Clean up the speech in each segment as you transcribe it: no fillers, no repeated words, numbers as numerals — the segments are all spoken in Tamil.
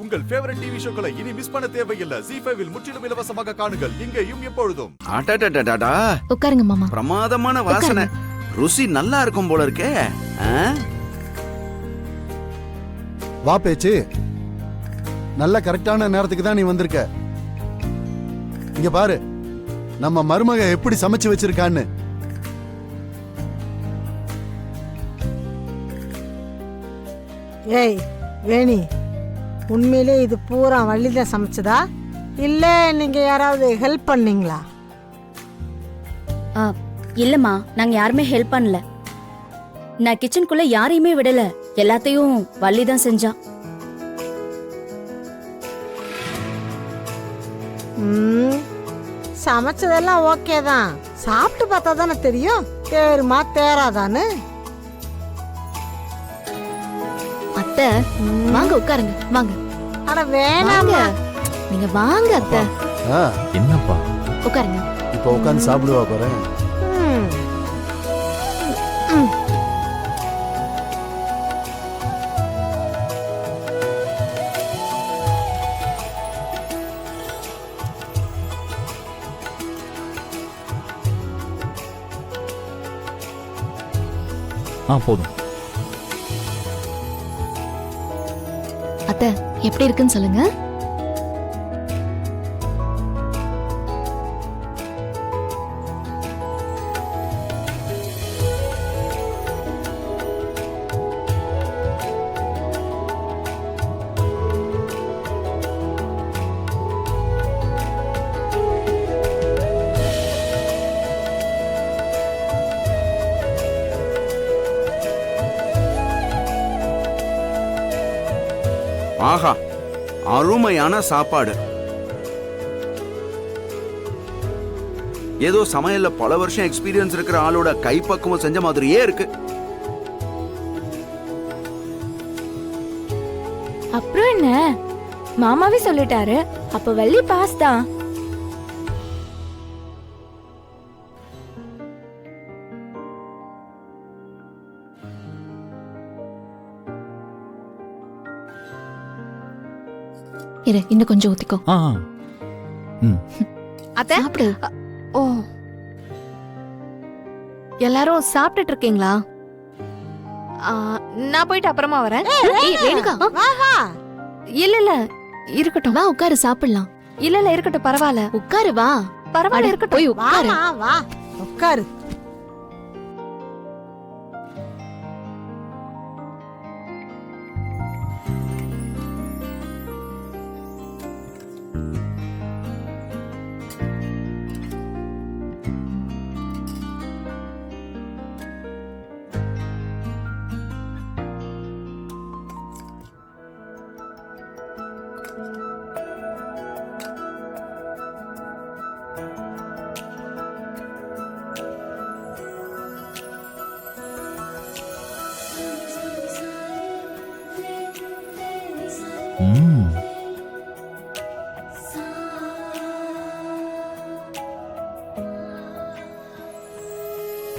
உங்கள் ஃபேவரட் டிவி ஷோக்களை இனி மிஸ் பண்ண தேவையில்லை. ZEE5 இல் முற்றிலும் இலவசமாக காணுங்கள். இங்கேயும் எப்பொழுதும். அடடடடடா, உட்காருங்க மாமா. பிரமாதமான வாசனை. ருசி நல்லா இருக்கும் போல இருக்கே. வா பேச்சு, நல்ல கரெக்டான நேரத்துக்கு தான் நீ வந்திருக்க. இங்க பாரு, நம்ம மருமக எப்படி சமைச்சு வச்சிருக்கான்னு. ஏய் வேணி, உண்மையிலே இது பூரா வள்ளிதான் சமைச்சதா இல்ல நீங்க யாராவது ஹெல்ப் பண்ணீங்களா? இல்லம்மா, நாங்க யாருமே ஹெல்ப் பண்ணல. நான் கிச்சனுக்குள்ள யாரையுமே விடல, எல்லாத்தையும் வள்ளி தான் செஞ்சா. சமைச்சதெல்லாம் ஓகே தான், சாப்பிட்டு பார்த்தா தானே தெரியும் தேருமா தேராதான்னு. அத்தை வாங்க உட்காருங்க, வாங்க. அட வேணாங்க, நீங்க வாங்க அத்தை. என்னப்பா உட்காருங்க. இப்ப உட்காந்து சாப்பிடுவா பாரு. போதும். அத்தை எப்படி இருக்குன்னு சொல்லுங்க. ஆஹா, அருமையான சாப்பாடு. ஏதோ சமையல்ல பல வருஷம் எக்ஸ்பீரியன்ஸ் இருக்கிற ஆளோட கைப்பக்குவம் செஞ்ச மாதிரியே இருக்கு. அப்புறம் என்ன, மாமாவே சொல்லிட்டாரு, அப்ப வள்ளி பாஸ் தான். இரு, இன்னும் கொஞ்சம் ஊத்திக்கோ. அத்தை சாப்பிடு. ஓ, எல்லாரும் சாப்பிட்டுட்டு இருக்கீங்களா? நான் போயிட்டு அப்புறமா வரேன். ஏய், ரேணுகா. வா வா. இல்ல இல்ல இருக்கட்டும். வா உட்காரு, சாப்பிடலாம். இல்ல இல்ல இருக்கட்டும், பரவாயில்ல உட்காரு, வா. பரவாயில்ல இருக்கட்டும். போய் உட்காரு. வாமா, வா உட்காரு.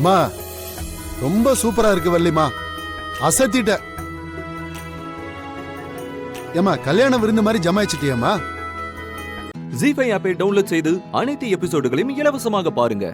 அம்மா, ரொம்ப சூப்பரா இருக்கு வள்ளிமா, அசத்திட்ட. ஏமா, கல்யாண விருந்து மாதிரி ஜமாயிச்சிட்டியம்மா. ZEE5 ஆப்பை டவுன்லோட் செய்து அனைத்து எபிசோடுகளையும் இலவசமாக பாருங்க.